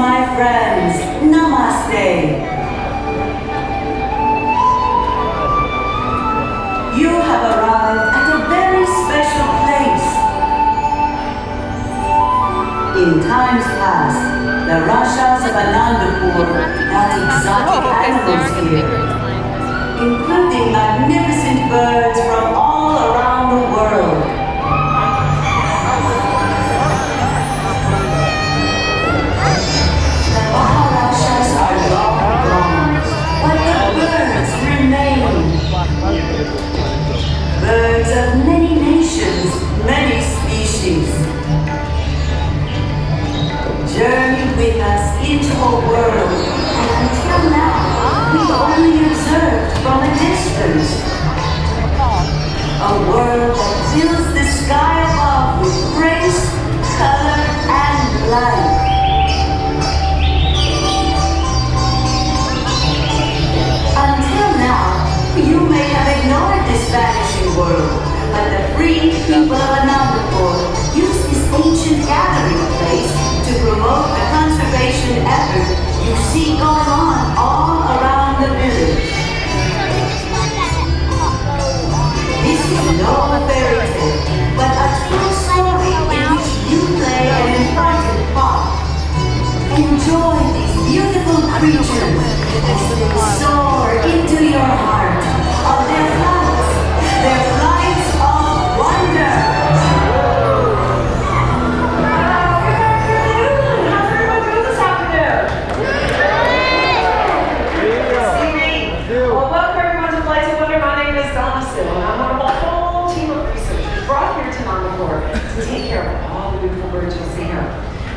my friends, namaste. You have arrived at a very special place. In times past, the Rashas of Anandapur brought exotic animals here, including magnificent birds from all around the world. The Maharashas are long gone, but the birds remain. Birds of many nations, many species. Journey with us into a world that until now we've only observed from a distance. A world that fills the sky above with grace, color, and light. Until now, you may have ignored this vanishing world, but the free people of Anandapur use this ancient gathering place to promote the conservation effort you see going on all around the village. This is no fairy tale, but a true story in which you play an important part. Enjoy these beautiful creatures as they soar into your heart on their flights of wonder. To take care of all the beautiful birds you'll see here.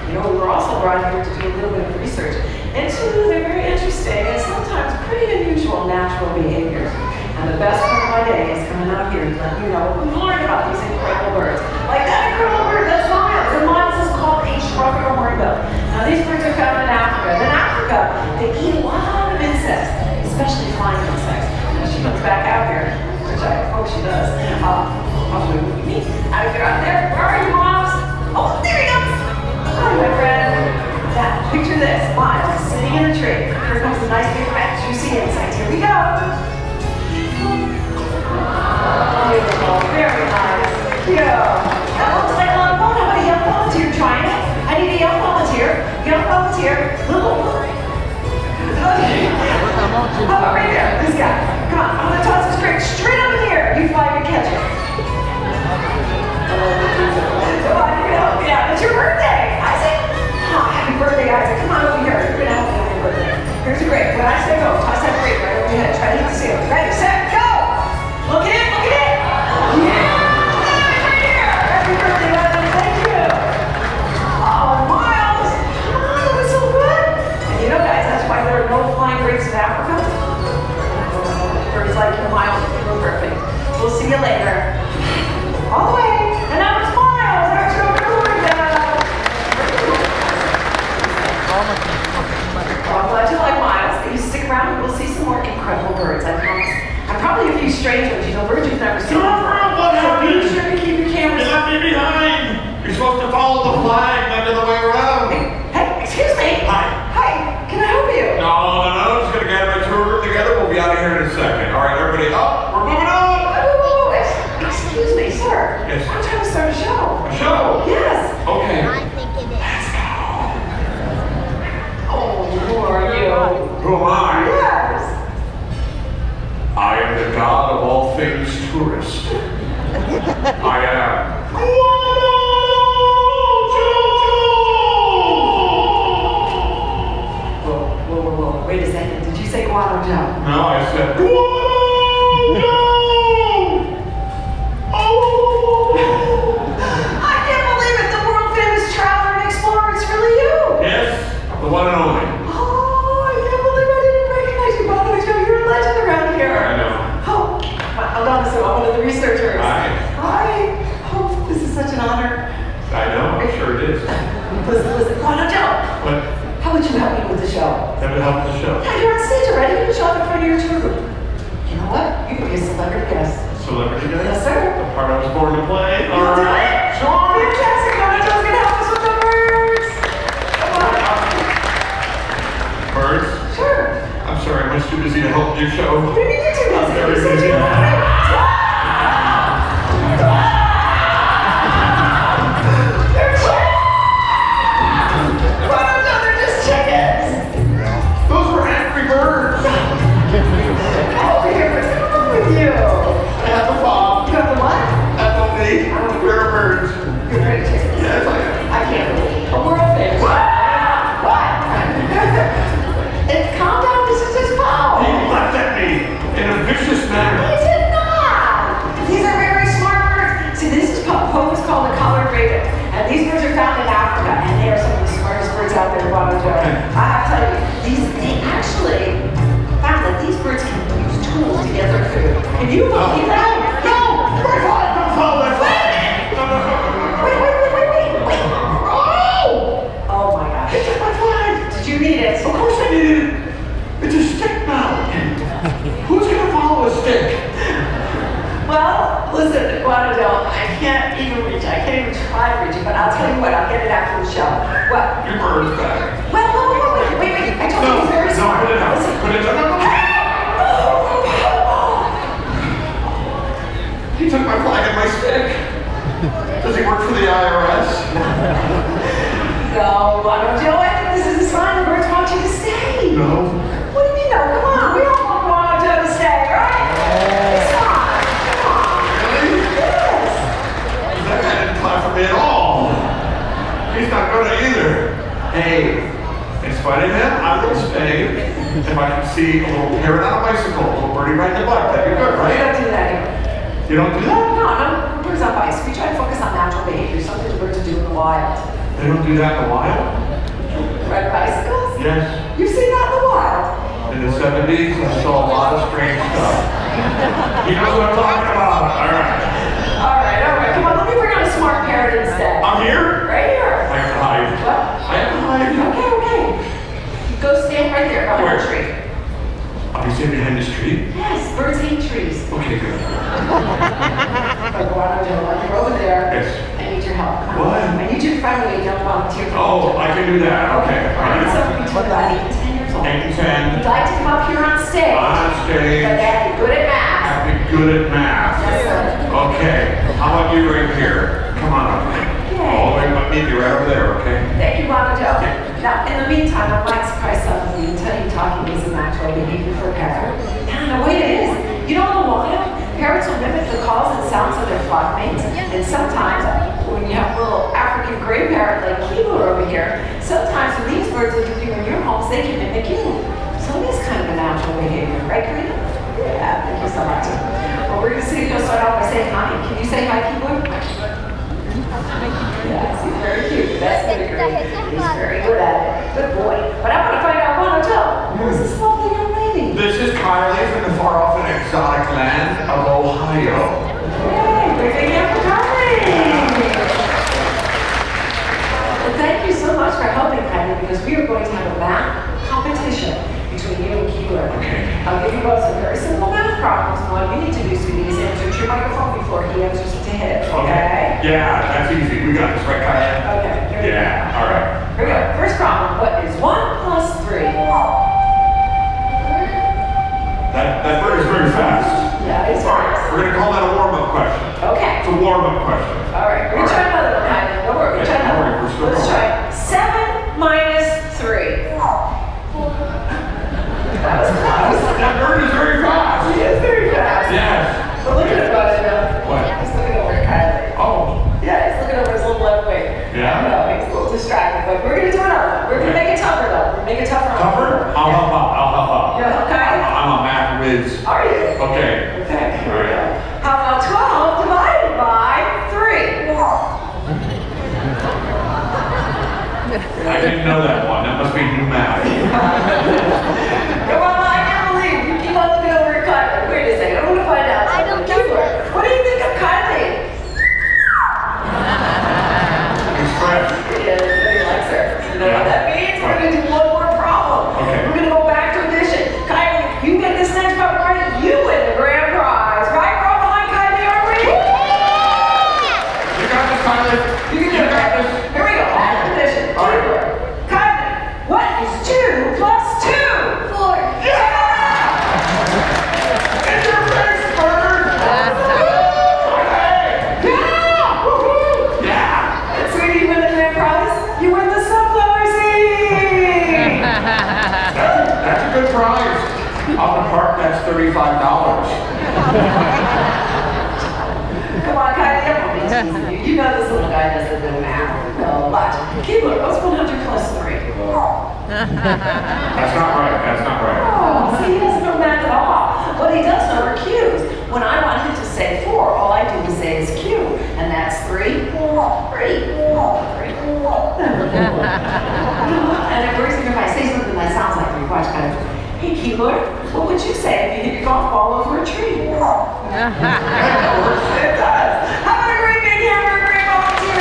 You know, we were also brought here to do a little bit of research into their very interesting and sometimes pretty unusual natural behaviors. And the best part of my day is coming out here to let you know what we've learned about these incredible birds. Like that incredible bird, that's Miles. And Miles is called a tropical hornbill. Now these birds are found in Africa. And in Africa, they eat a lot of insects, especially flying insects. Now she comes back out here, which I hope she does. Out there. Where are you, Miles? Oh, there he comes. Hi, my friend. Now, picture this. Miles sitting in a tree. Here comes the nice big fat juicy insect. Here we go. Beautiful. Very nice. That looks like a lot of fun. How about a young volunteer trying it? I need a young volunteer. Young volunteer. Little. How about right there? This guy. Come on. I'm going to toss this trick straight up in the air. You fly, you catch it. Come on, yeah, it's your birthday, Isaac. Oh, happy birthday, Isaac. Come on over here. You're gonna have a happy birthday. Here's a grape. When I say go, toss that grape right over your head. Try to hit the ceiling. Ready, set, go! Look at it, look at it. Yeah! Right here. Happy birthday, Isaac. Thank you. Oh, Miles. Oh, that was so good. And you know, guys, that's why there are no flying grapes in Africa. Birds like you, Miles, you're perfect. We'll see you later. All the way. And now it's Miles, our tropical hornbill. Well, I'm glad you like Miles. If you stick around, we'll see some more incredible birds, I promise. And probably a few strange ones, you know, birds you've never seen before. So be sure to keep your cameras. You left me behind. You're supposed to follow the flag, not the other way around. Hey, excuse me. Hi, can I help you? No. Just gonna gather my tour group together. We'll be out of here in a second. All right, everybody up. We're moving on. Excuse me, sir. Yes. I'm trying to start a show. A show? Yes. Okay. I think it is. Let's go. Oh, who are you? Who am I? Yes. I am the god of all things tourist. I am. Whoa. Wait a second. Did you say Guano Joe? No, I said Guano. I can't believe it! The world famous traveler and explorer, it's really you! Yes, the one and only. Oh, I can't believe I didn't recognize you, Bono Joe. You're a legend around here. I know. Oh, hold on a second. I'm one of the researchers. Hi. Oh, this is such an honor. I know, I'm sure it is. Listen, Bono Joe. What? How would you help me with the show? That would help the show. Yeah, you're on stage already. You can show up in front of your tour group. You know what? You could be a celebrity guest. Celebrity guy? Yes, sir. The part I was born to play. You'll do it? Sure. Fantastic. Bono Joe's going to help us with the birds. Come on. Too busy to help you show. What do you mean you're too busy? I'm very You said busy. you were busy. They're chickens! Well, no, they're just chickens! Those were angry birds. Come over here, what's going on with you? I have the bomb. You have the what? FOB. We're birds. You're pretty chickens. Yes, I am. I can't believe it. A world famous. What? Calm down, this is his fault. He leapt at me in a vicious manner. He did not. These are very smart birds. See, this is poem is called the colored raven, and these birds are found in Africa, and they are some of the smartest birds out there, Walt. I have to tell you, they actually found that these birds can use tools to get their food. Can you believe that? No! My flag! Don't follow that flag! Wait. Oh my gosh. He took my flag! Did you need it? Of course I needed it. It's a stick now. Who's gonna follow a stick? Well, listen, Guanadel, I can't even reach it. I can't even try to reach it, but I'll tell you what, I'll get it after the show. What? Your bird's back. Well, wait. I told you he's very smart. Put it out. Listen. Put it out. He took my flag and my stick. Does he work for the IRS? No, Guanadel, I think this is a sign the birds want you to stay. No. What do you mean, no? Come on, we all want Guanadel to stay, right? Come on. Really? Yes. That guy didn't clap for me at all. He's not gonna either. Hey, in spite of him, I'm gonna stay. If I can see a little parrot on a bicycle, a little birdie right in the butt, that'd be good, We right? don't do that here. You don't do that? No, birds on bikes. We try to focus on natural behavior, something the birds do in the wild. They don't do that in the wild? Ride bicycles? Yes. You've seen that in the wild. In the 70s, I saw a lot of strange stuff. He knows what I'm talking about. All right. Come on, let me bring on a smart parrot instead. I'm here. Right here. I have to hide. What? I have to hide. Okay. Go stand right there by Where? the tree. I'll be sitting behind this tree. Yes, birds hate trees. Okay, good. But Guanadel, you're over there. Yes. I need your help. Come on. What? I need you to find me a young volunteer. Oh, I can do that. Okay. All I need right. somebody between about 8 and 10 years old. 8 and 10. You'd like to come up here on stage. On stage. But they have to be good at math. I'll be good at math. Yes, sir. Okay. How about you right here? Come on up. All the way up. Meet you right over there, okay? Thank you, Guanadel. Now, in the meantime, I might surprise some of you and tell you talking is a natural behavior for a parrot. And the way it is, you know, in the wild, parrots will mimic the calls and sounds of their flock mates. And sometimes, when you have a little African gray parrot like Keebler over here, sometimes when these birds look at you in your homes, they can mimic you. So it is kind of a natural behavior, right, Karina? Yeah, thank you so much. Well, we're going to see you start off by saying hi. Can you say hi, Keebler? Yes, he's very cute. That's pretty great. He's very good at it. Good boy. But I want to find out, Guanadel, who's this lovely young lady? This is Kylie from the far off and exotic land of Ohio. Hey, we're going to have Kylie. Well, thank you so much for helping, Kylie, because we are going to have a math competition between you and Keebler. Okay. I'll give you both some very simple math problems. What you need to do, sweetie, is answer to your microphone before he answers it to his. Okay? Yeah, that's easy. We got this, right, Kylie? Okay. Here we go. Yeah, all right. Here we go. First problem. What is 1 plus 3? That bird is very fast. Yeah, it's All right, fast. we're gonna call that a warm-up question. Okay. It's a warm-up question. All right. We're trying another one, Kylie. Don't worry. We're trying Don't another worry, we're one. still Let's going. try 7 minus 3. That was close. That bird is very fast. He is very fast. Yes. But look at it, Guanadel. What? He's looking over at Kylie. Oh. Yeah, he's looking over his little left wing. Yeah? I know, he's a little distracted, but we're going to do another one. We're going to make it tougher, though. We're going to make it tougher. Tougher? I'll help out. You're okay? I'm a math whiz. Are you? Okay. Okay, here we go. All right. How about 12 divided by 3? I didn't know that one. That must be new math. Come on, I can't believe you keep on looking over at Kylie. Wait a second, I want to find out. I don't know. Keebler, what do you think of Kylie? It's fresh. Yeah, he likes her. You know what that means? We're going to do one more problem. Okay. We're going to go back to addition. Kylie, you get this next part right, you win the grand prize. Right? We're all behind Kylie, are we? You got this, Kylie. You can do it. got this. Here we go. Back to addition. All right. Keebler, Kylie, what is 2 plus 2? 4. Yeah! surprised. Out in the park, that's $35. Come on, Kylie, I'm only teasing you. You know this little guy doesn't know math. No, but Keebler, what's 100 plus 3? That's not right. That's not right. Oh, see, he doesn't know math at all. What he does know are cues. When I want him to say 4, all I do is say is Q, and that's 3, 4, 3, 4, 3, 4. And it works if I say something that sounds like me. Watch, kind of. Hey, Keebler, what would you say if you hit your golf ball over a tree? It does. How about a great big hammer, great volunteer?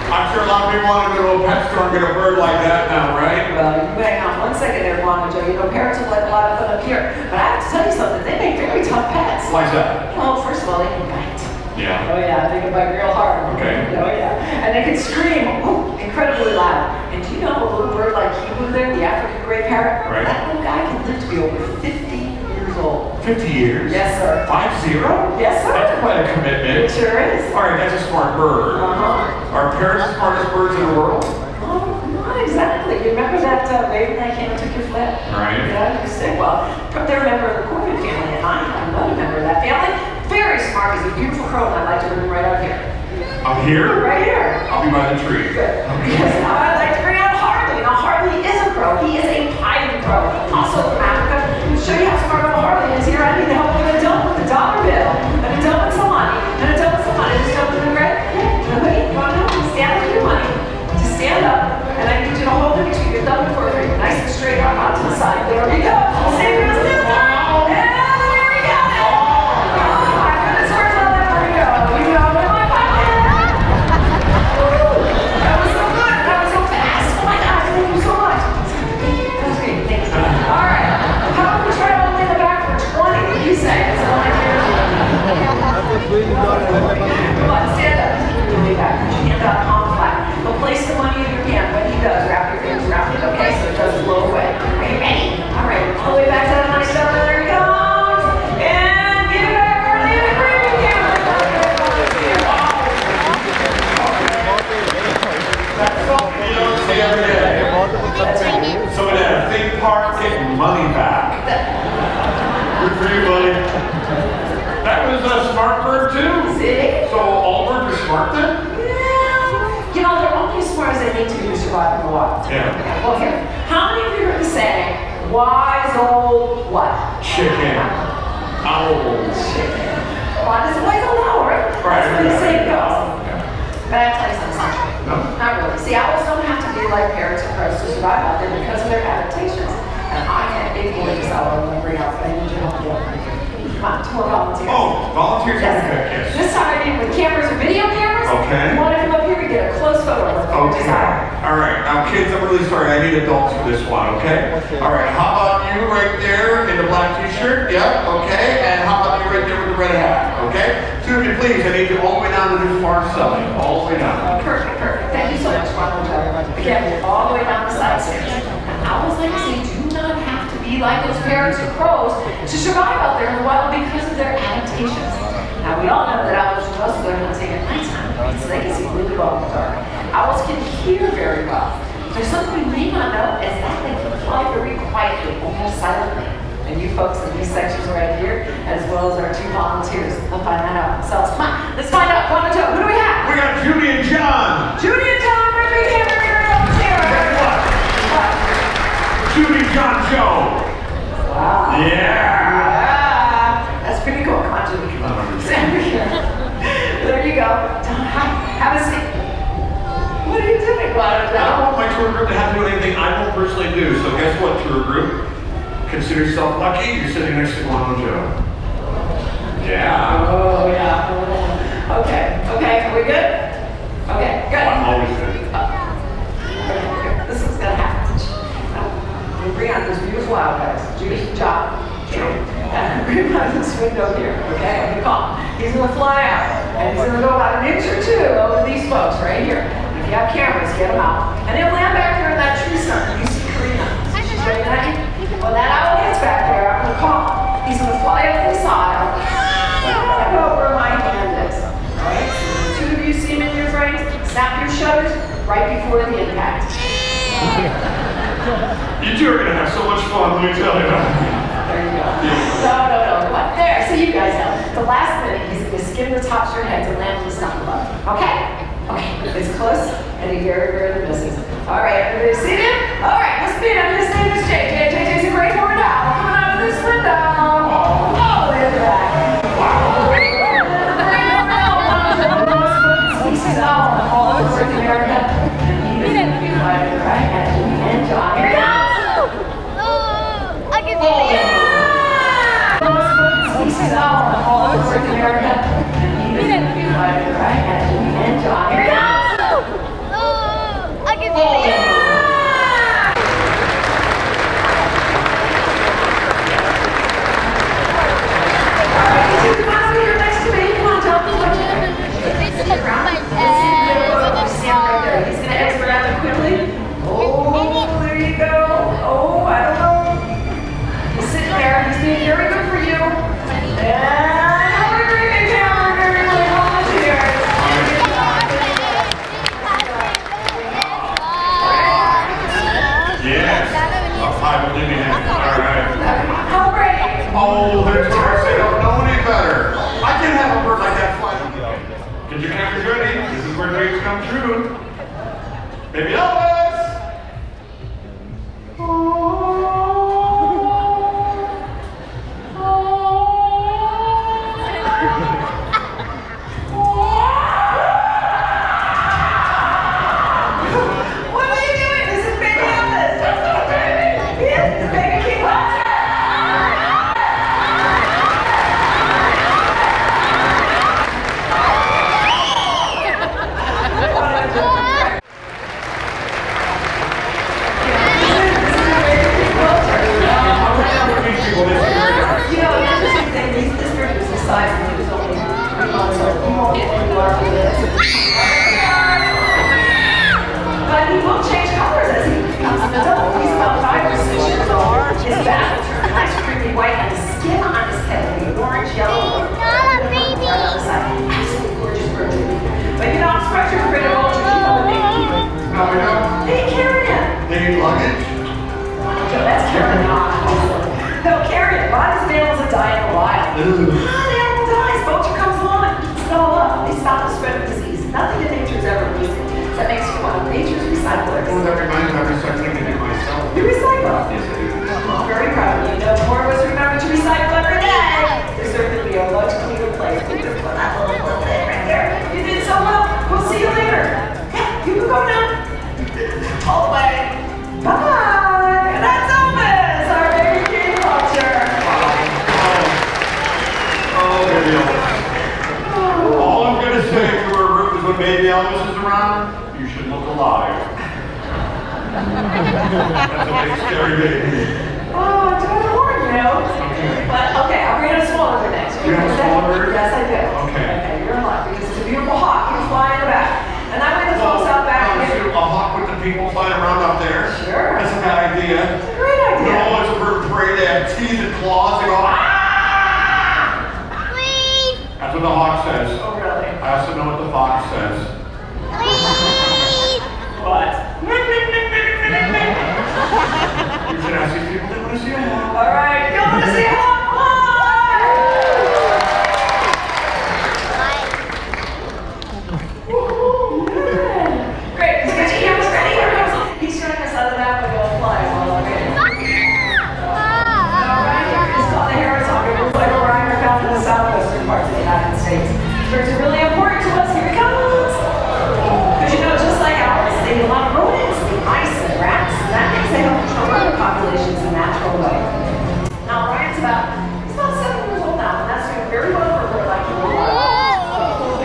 I'm sure a lot of people want to go to a pet store and get a bird like that now, right? Well, you hang on 1 second there, Mono Joe. You know, parrots are like a lot of fun up here. But I have to tell you something. They make very tough pets. Why is that? Well, first of all, they can bite. Yeah. Oh yeah, they can bite real hard. Okay. Oh yeah. And they can scream incredibly loud. And do you know a little bird like Kibu there, the African gray parrot? Right. That little guy can live to be over 50 years old. 50 years? Yes, sir. 50? Yes, sir. That's quite a It commitment. sure is. All right, that's a smart bird. Are parrots the smartest birds in the world? Oh, not exactly. You remember that raven that came and took your flip? Right. Yeah, you say, well, they're a member of the Corbin family, and I am another member of that family. Very smart. He's a beautiful crow, and I'd like to bring him right out here. I'm here? Right here. I'll be by the tree. Good. Because now I'd like to bring out Harley. Now, Harley is a crow. He is a pied crow, also from Africa. To show you how smart old Harley is here, I need to help you with a dump with a dollar bill, and a dump with some money, and a dump with some money. Just dump with the red. Wait, you want to help me stand with your money? Just stand up, and I need you to hold it between your thumb and forefinger, nice and straight arm out to the side. There we go. Same as this time. And there we go. Oh, my goodness, where's all that money go? We go in my pocket. That was so good. That was so fast. Oh my gosh, thank you so much. That was great. Thanks. All right. How about we try to hold in the back for 20? What do you say? That's all I hear. Come on, stand up. Really back. Put your hand out palm flat. But place the money in your hand. When he does, wrap your fingers around it, okay? So it doesn't blow away. Are you ready? All right. All the way back to that nice number. There he comes. And give it back early in the premium camera. That's something you don't see every day. Somebody at a theme park getting money back. Good for you, buddy. That was a smart bird, too. See? So all birds are smart then? You know, they're only as smart as they need to be to survive in the wild. Yeah. Well, here. How many of you heard the saying, wise old what? Chicken. Owl. Chicken. Wise old owl, right? That's where the saying goes. But I tell you something, it's not true. No? Not really. See, owls don't have to be like parrots or crows to survive out there because of their adaptations. And I have a gorgeous owl I'm going to bring out for you to help you out. Come on, 2 more volunteers. Oh, volunteers Yes. have a yes. This time I did with cameras or video cameras. Okay. You want to come up here and get a close photo of the Okay. desire. All right. Now, kids, I'm really sorry. I need adults for this one, okay? All right. How about you right there in the black t-shirt? Yep. Okay. And how about you right there with the red hat? Okay. Two of you, please. I need you all the way down to this far side. All the way down. Perfect, perfect. Thank you so much, Ronald. Again, all the way down the side stairs. And owls, like I say, do not have to be like those parrots or crows to survive out there in the wild because of their adaptations. Now, we all know that owls do most of their hunting at nighttime, so they can see really well in the dark. Owls can hear very well. There's something we may not know is that they can fly very quietly, almost silently. And you folks in these sections right here, as well as our 2 volunteers, will find that out themselves. Come on, let's find out. Come on, Joe, who do we have? We got Judy and John. Judy and John, bring me here, bring me volunteer. What? Judy, John, Joe. Wow. Yeah. That's pretty cool. Come on, Judy. Stand over here. There you go. John, hi. Have a seat. What are you doing, I Joe? don't want my tour group to have to do anything I don't personally do. So guess what, tour group? Consider yourself lucky. You're sitting next to Mono Joe. Yeah. Oh, yeah. Okay. Okay. Are we good? Okay. Good. I'm always good. Okay. This is gonna happen. We'll bring out this beautiful owl, guys. Judy, John. And bring him out of this window here. Okay. I'm gonna call him. He's gonna fly out, and he's gonna go about an inch or 2 over these folks right here. If you have cameras, get them out, and he'll land back there in that tree stump. You see Karina? She's right behind you. When that owl gets back there, I'm gonna call him. He's gonna fly up this aisle. Right about where my hand is. Alright? So the 2 of you see him in your frames. Snap your shutters. right before the impact. You two are going to have so much fun, let me tell you. There you go. No. What? There, so you guys know. The last minute, he's going to skim the tops of your head to land on the snuff club. Okay? Okay. It's close, and he very misses. All right, everybody see him? All right, let's meet him. His name is JJ. JJ's a great board now. Coming out of this window. Oh, look at that. Wow. He's all over North America. He is right at the end, John. Here he goes. I can see it. He's all over North America. He is right at the end, John. Here he goes. I can see it. Oh, they're tourists, they don't know any better. I can't have a bird like that fly. Get your cameras ready. This is where dreams come true. Baby Elvis! What are you doing? This is Baby Elvis. That's the baby. Yes, the baby King Walt. But he will change colors as he becomes an adult. He's about 5 or 6 years old. His back will turn nice creamy white and the skin on his head will be orange, yellow. Absolutely gorgeous bird. But you know, I'm surprised you're afraid of vultures. You know what they eat? No, we don't. They carry him. They need luggage? So that's carrying on. They'll carry it. A lot of these animals that die in the wild. Ooh. The animal dies. Vulture comes along and eats it all up. They stop the spread of disease. Nothing in nature is ever wasted. That makes you one of nature's recyclers. Oh, that reminds me of recycling to do myself. You recycle. Yes, I do. I'm very proud of you. You know, the more of us remember to recycle every day, there's certainly be a much cleaner place. We just put that little thing right there. You did so well. We'll see you later. Yeah, you can go now. All the way. Bye. And that's Elvis, our baby king vulture. Oh, baby Elvis. All I'm going to say to her room is when baby Elvis is around, you should look alive. That's a big scary baby. Oh, I'm trying to warn you. But okay, I'm bringing a smaller bird next. You have a smaller bird? Yes, I do. Okay. Okay, you're in luck because it's a beautiful hawk. You fly in the back. And I went the folks out back. A hawk with the people flying around up there? Sure. That's a bad idea. It's a great idea. No, it's a bird of prey. They have teeth and claws. They go, ah! Please. That's what the hawk says. Oh, really? I also know what the fox says. Please. What? You should ask these people they want to see a hawk. All right, you want to see a hawk? Great, let's get your cameras ready. Here goes. He's showing us how the map will go fly while I'm in. All right, here's all the Harris Hawk. It looks like a Reimer found in the southwestern parts of the United States. Birds are really important to us. Here it comes. Because you know, just like ours, they eat a lot of rodents, they eat mice and rats, and that means they help control other populations in a natural way. Now, Ryan's he's about 7 years old now, and that's doing very well for a bird like you.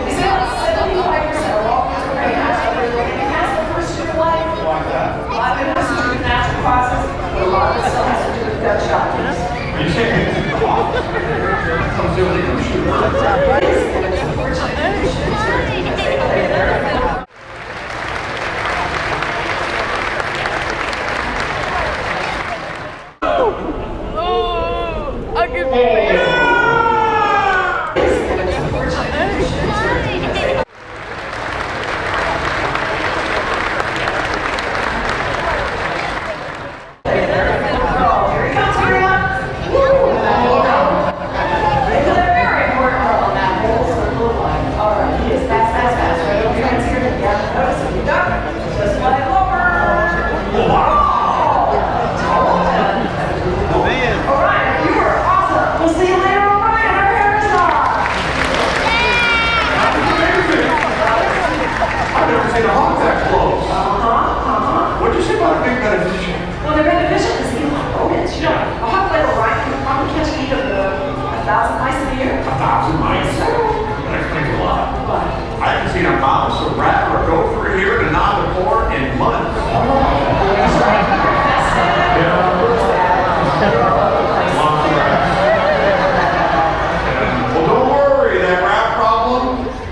You see, about 75% of all birds are very natural. They're going to pass the first year of life. Why that? A lot of it has to do with natural process, but a lot of it still has to do with gunshot wounds. Are you saying it's a hawk? Some silly computer. It is, and it's unfortunate conditions because they play very well. I can see it.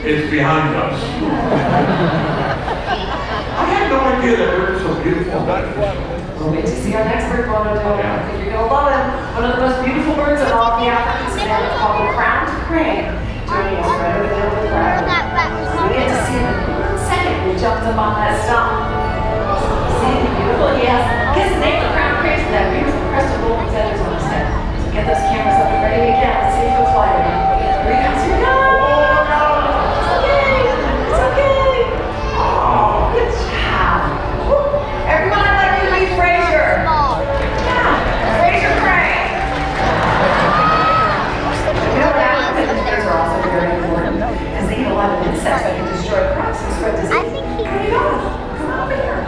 is behind us. I had no idea that birds were so beautiful. We'll wait to see our next bird photo. I think you're going to love him. One of the most beautiful birds in all of the African savanna called the crowned crane. Joining us right over there with gravity. We get to see him in 1 second when he jumps up on that stump. See, beautiful. He has his name, the crowned crane, for that beautiful crested golden feathers on his head. So get those cameras up and ready again. Let's see if he'll fly again. Here he comes. Here he comes. It's okay. It's okay. Oh, good job. Woo. Everyone, I'd like you to meet Fraser. Yeah, Fraser Crane. You know what happens? Birds are also very important because they eat a lot of insects that can destroy crops and spread disease. Where you going? Come on over here.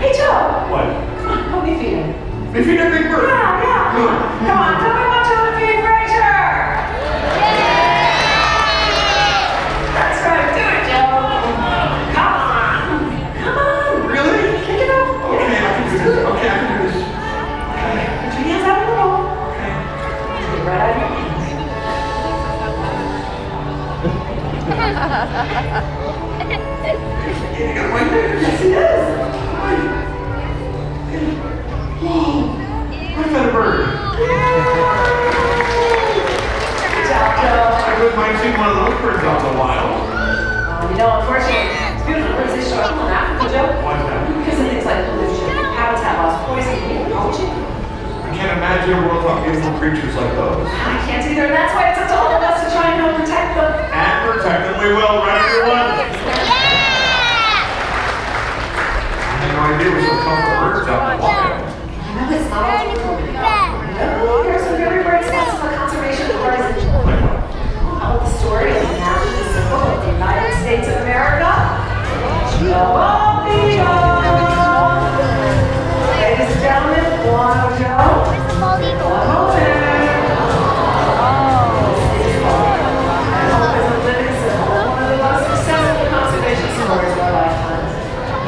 Hey, Joe. What? Come on, help me feed him. We feed a big bird. Yeah, yeah. Good. Come on, tell me what you want to feed Fraser. That's right. Do it, Joe. Come on. Come on. Really? Kick it up. Okay, I can do this. Okay, I can do this. Put your hands out of the bowl. Get right out of your hands. You got my name. Yes, it is. Whoa. I fed a bird. Good job, Joe. I wouldn't mind seeing one of those birds out in the wild. You know, unfortunately, it's beautiful birds they show up in Africa, Joe. Why is that? Because of things like pollution, habitat loss, poisoning, and poaching. I can't imagine a world without beautiful creatures like those. I can't either, and that's why it's up to all of us to try and help protect them. And protect them we will, right everyone? I had no idea we should come for birds out in the wild. No, it's not all over. No, there's some very bright spots in the conservation forest. Like what? How the story of the national symbol of the United States of America? Ladies and gentlemen, one Joe. One moment. And hope is a living symbol, one of the most successful conservation stories of our lifetimes.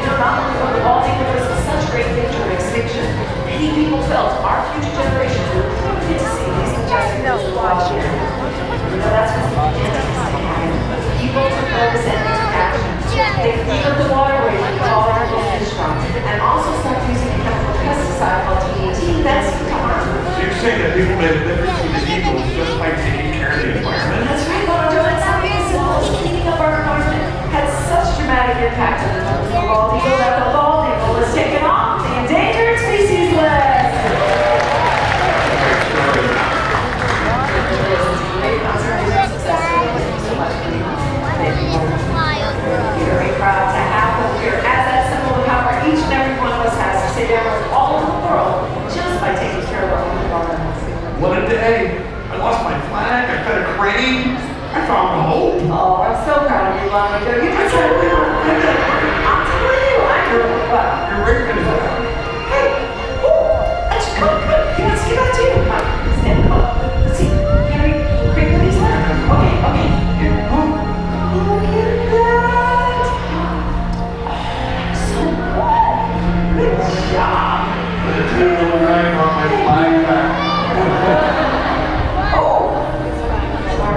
You know, not only were the Walt was such great danger of extinction, many people felt our future generations would really get to see these majestic birds in the wild here. You know, that's what the entities had. People took notice and took action. They cleaned up the waterways with water and fish farms, and also started using a chemical pesticide called DDT. That's to harm. So you're saying that people made a difference in the eagles just by taking care of the environment? That's right, Walt. That's how we symbols cleaning up our environment had such dramatic impact on the numbers of the bald eagle that the bald eagle was taken off the endangered species list. Great conservation success. Thank you so much for being on. Thank you. We're very proud to have them here as that symbol of power each and every one of us has to save animals all over the world just by taking care of our own environment. What a day! I lost my flag, I fed a crane, I found hope. Oh, I'm so proud of you, Lonnie. You did so well. I'm telling you, I know what. You're right in that. Hey, let's come. Let's give that to you. Come on, stand up. Let's see. Can we create one of these letters? Okay, okay. Here. Look at that. So good. Good job. I want my flag back. Oh.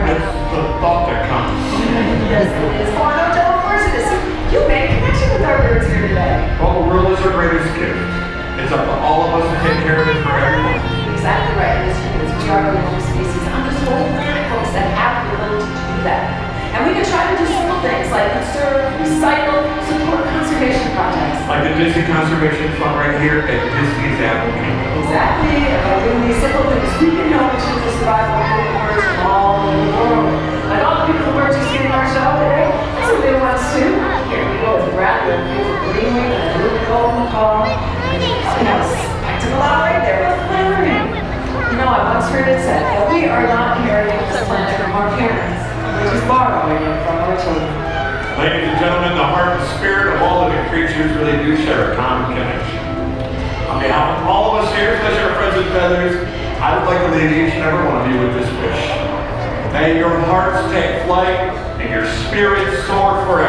It's the thought that counts. Yes, it is. Oh, no, Joe, of course it is. You made a connection with our birds here today. Well, the world is our greatest gift. It's up to all of us to take care of it for everyone. Exactly right. As humans, we are the only species on this whole planet, folks, that have the ability to do that. And we can try to do simple things like conserve, recycle, support conservation projects. Like the Disney Conservation Fund right here at Disney's Animal Kingdom. Exactly. And by doing these simple things, we can help ensure the survival of the birds from all over the world. Like all the beautiful birds you see in our show today, there's some big ones too. Here we go with rattler, beautiful green wing, and a blue golden call. You know, spectacle out right there with flaring. You know, I once heard it said that we are not inheriting this planet from our parents. We're just borrowing it from our children. Ladies and gentlemen, the heart and spirit of all living creatures really do share a common connection. On behalf of all of us here, especially our friends and feathers, I would like to leave each and every one of you with this wish. May your hearts take flight and your spirits soar forever.